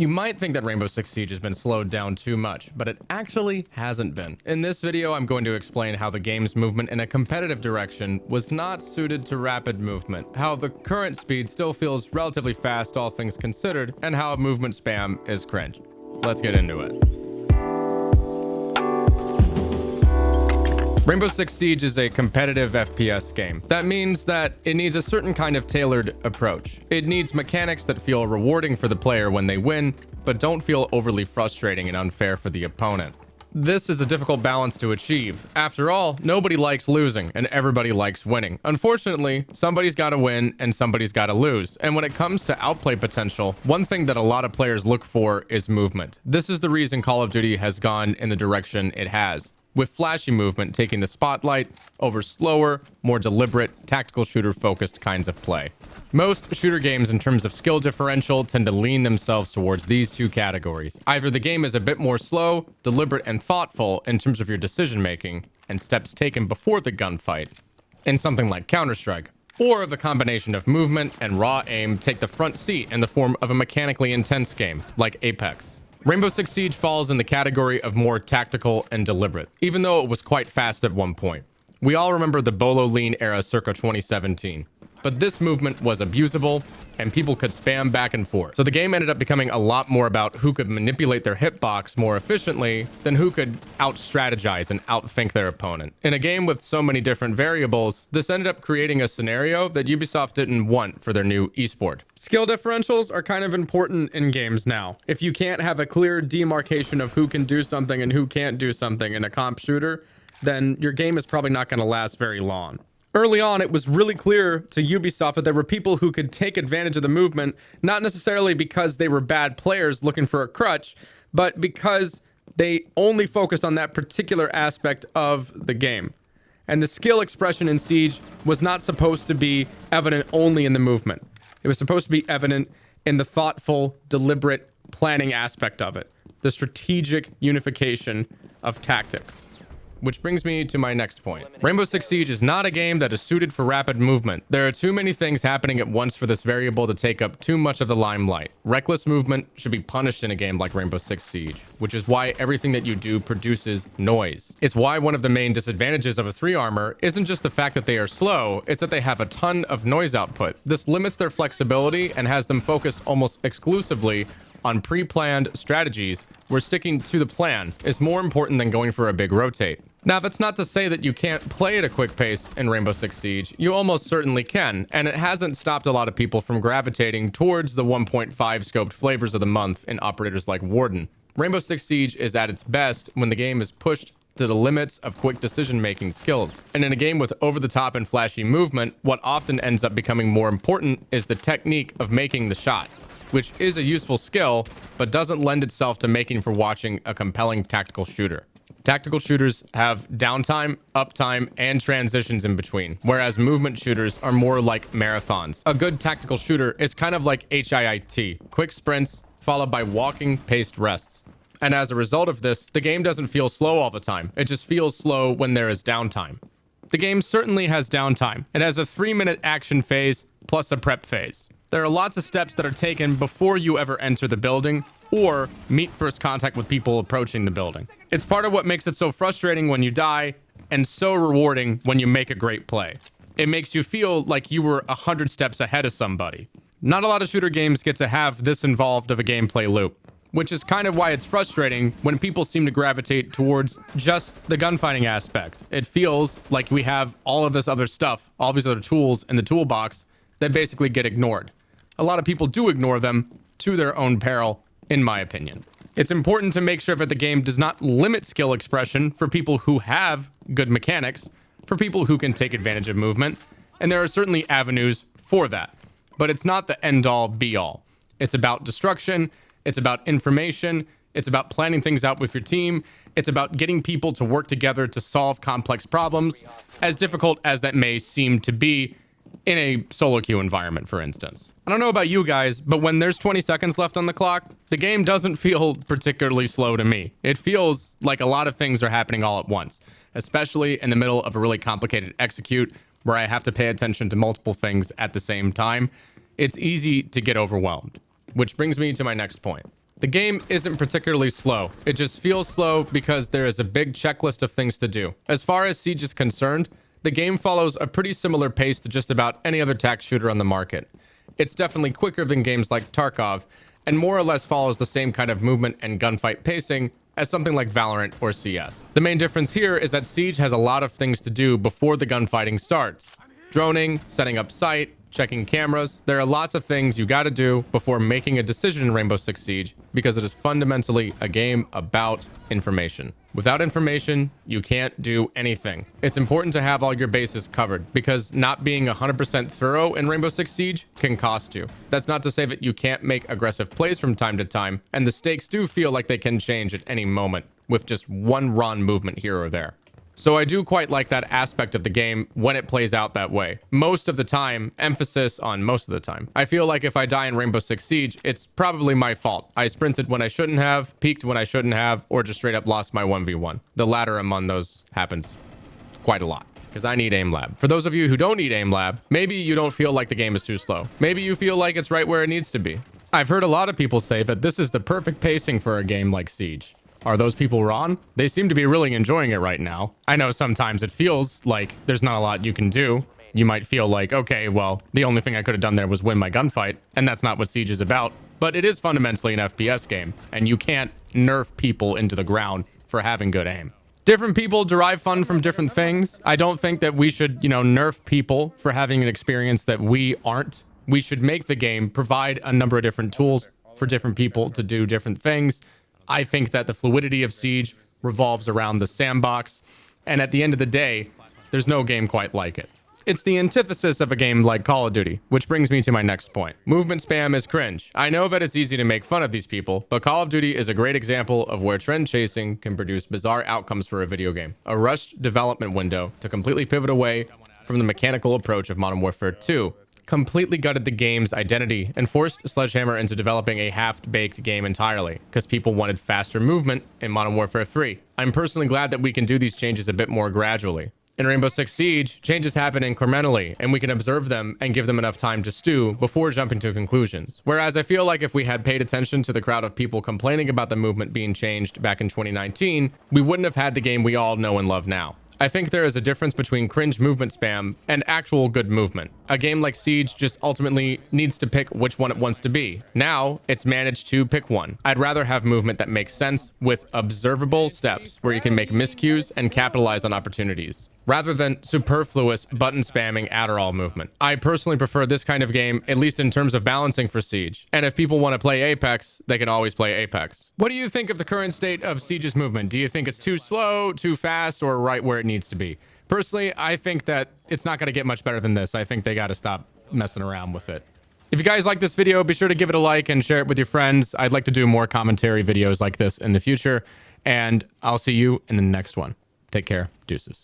You might think that Rainbow Six Siege has been slowed down too much, but it actually hasn't been. In this video, I'm going to explain how the game's movement in a competitive direction was not suited to rapid movement, how the current speed still feels relatively fast all things considered, and how movement spam is cringe. Let's get into it. Rainbow Six Siege is a competitive FPS game. That means that it needs a certain kind of tailored approach. It needs mechanics that feel rewarding for the player when they win, but don't feel overly frustrating and unfair for the opponent. This is a difficult balance to achieve. After all, nobody likes losing and everybody likes winning. Unfortunately, somebody's got to win and somebody's got to lose. And when it comes to outplay potential, one thing that a lot of players look for is movement. This is the reason Call of Duty has gone in the direction it has, with flashy movement taking the spotlight over slower, more deliberate, tactical shooter-focused kinds of play. Most shooter games in terms of skill differential tend to lean themselves towards these two categories. Either the game is a bit more slow, deliberate, and thoughtful in terms of your decision-making and steps taken before the gunfight, in something like Counter-Strike, or the combination of movement and raw aim take the front seat in the form of a mechanically intense game, like Apex. Rainbow Six Siege falls in the category of more tactical and deliberate, even though it was quite fast at one point. We all remember the Bolo lean era circa 2017. But this movement was abusable, and people could spam back and forth. So the game ended up becoming a lot more about who could manipulate their hitbox more efficiently than who could out-strategize and outthink their opponent. In a game with so many different variables, this ended up creating a scenario that Ubisoft didn't want for their new esport. Skill differentials are kind of important in games now. If you can't have a clear demarcation of who can do something and who can't do something in a comp shooter, then your game is probably not going to last very long. Early on, it was really clear to Ubisoft that there were people who could take advantage of the movement, not necessarily because they were bad players looking for a crutch, but because they only focused on that particular aspect of the game. And the skill expression in Siege was not supposed to be evident only in the movement. It was supposed to be evident in the thoughtful, deliberate planning aspect of it, the strategic unification of tactics. Which brings me to my next point. Rainbow Six Siege is not a game that is suited for rapid movement. There are too many things happening at once for this variable to take up too much of the limelight. Reckless movement should be punished in a game like Rainbow Six Siege, which is why everything that you do produces noise. It's why one of the main disadvantages of a 3 armor isn't just the fact that they are slow, it's that they have a ton of noise output. This limits their flexibility and has them focused almost exclusively on pre-planned strategies where sticking to the plan is more important than going for a big rotate. Now, that's not to say that you can't play at a quick pace in Rainbow Six Siege. You almost certainly can, and it hasn't stopped a lot of people from gravitating towards the 1.5 scoped flavors of the month in operators like Warden. Rainbow Six Siege is at its best when the game is pushed to the limits of quick decision-making skills. And in a game with over-the-top and flashy movement, what often ends up becoming more important is the technique of making the shot, which is a useful skill, but doesn't lend itself to making for watching a compelling tactical shooter. Tactical shooters have downtime, uptime, and transitions in between, whereas movement shooters are more like marathons. A good tactical shooter is kind of like HIIT, quick sprints followed by walking paced rests. And as a result of this, the game doesn't feel slow all the time. It just feels slow when there is downtime. The game certainly has downtime. It has a 3-minute action phase plus a prep phase. There are lots of steps that are taken before you ever enter the building or meet first contact with people approaching the building. It's part of what makes it so frustrating when you die and so rewarding when you make a great play. It makes you feel like you were 100 steps ahead of somebody. Not a lot of shooter games get to have this involved of a gameplay loop, which is kind of why it's frustrating when people seem to gravitate towards just the gunfighting aspect. It feels like we have all of this other stuff, all these other tools in the toolbox that basically get ignored. A lot of people do ignore them to their own peril, in my opinion. It's important to make sure that the game does not limit skill expression for people who have good mechanics, for people who can take advantage of movement, and there are certainly avenues for that. But it's not the end-all, be-all. It's about destruction, it's about information, it's about planning things out with your team, it's about getting people to work together to solve complex problems, as difficult as that may seem to be in a solo queue environment, for instance. I don't know about you guys, but when there's 20 seconds left on the clock, the game doesn't feel particularly slow to me. It feels like a lot of things are happening all at once, especially in the middle of a really complicated execute where I have to pay attention to multiple things at the same time. It's easy to get overwhelmed, which brings me to my next point. The game isn't particularly slow. It just feels slow because there is a big checklist of things to do. As far as Siege is concerned, the game follows a pretty similar pace to just about any other tac shooter on the market. It's definitely quicker than games like Tarkov, and more or less follows the same kind of movement and gunfight pacing as something like Valorant or CS. The main difference here is that Siege has a lot of things to do before the gunfighting starts. Droning, setting up sight, checking cameras. There are lots of things you gotta do before making a decision in Rainbow Six Siege because it is fundamentally a game about information. Without information, you can't do anything. It's important to have all your bases covered because not being 100% thorough in Rainbow Six Siege can cost you. That's not to say that you can't make aggressive plays from time to time, and the stakes do feel like they can change at any moment with just one run movement here or there. So I do quite like that aspect of the game when it plays out that way. Most of the time, emphasis on most of the time. I feel like if I die in Rainbow Six Siege, it's probably my fault. I sprinted when I shouldn't have, peeked when I shouldn't have, or just straight up lost my 1v1. The latter among those happens quite a lot because I need aim lab. For those of you who don't need aim lab, maybe you don't feel like the game is too slow. Maybe you feel like it's right where it needs to be. I've heard a lot of people say that this is the perfect pacing for a game like Siege. Are those people wrong? They seem to be really enjoying it right now. I know sometimes it feels like there's not a lot you can do. You might feel like, okay, well, the only thing I could have done there was win my gunfight, and that's not what Siege is about. But it is fundamentally an FPS game, and you can't nerf people into the ground for having good aim. Different people derive fun from different things. I don't think that we should, nerf people for having an experience that we aren't. We should make the game provide a number of different tools for different people to do different things. I think that the fluidity of Siege revolves around the sandbox, and at the end of the day, there's no game quite like it. It's the antithesis of a game like Call of Duty, which brings me to my next point. Movement spam is cringe. I know that it's easy to make fun of these people, but Call of Duty is a great example of where trend chasing can produce bizarre outcomes for a video game. A rushed development window to completely pivot away from the mechanical approach of Modern Warfare 2 completely gutted the game's identity and forced Sledgehammer into developing a half-baked game entirely because people wanted faster movement in Modern Warfare 3. I'm personally glad that we can do these changes a bit more gradually. In Rainbow Six Siege, changes happen incrementally, and we can observe them and give them enough time to stew before jumping to conclusions. Whereas I feel like if we had paid attention to the crowd of people complaining about the movement being changed back in 2019, we wouldn't have had the game we all know and love now. I think there is a difference between cringe movement spam and actual good movement. A game like Siege just ultimately needs to pick which one it wants to be. Now, it's managed to pick one. I'd rather have movement that makes sense with observable steps where you can make miscues and capitalize on opportunities, rather than superfluous button spamming Adderall movement. I personally prefer this kind of game, at least in terms of balancing for Siege. And if people want to play Apex, they can always play Apex. What do you think of the current state of Siege's movement? Do you think it's too slow, too fast, or right where it needs to be? Personally, I think that it's not going to get much better than this. I think they got to stop messing around with it. If you guys like this video, be sure to give it a like and share it with your friends. I'd like to do more commentary videos like this in the future, and I'll see you in the next one. Take care. Deuces.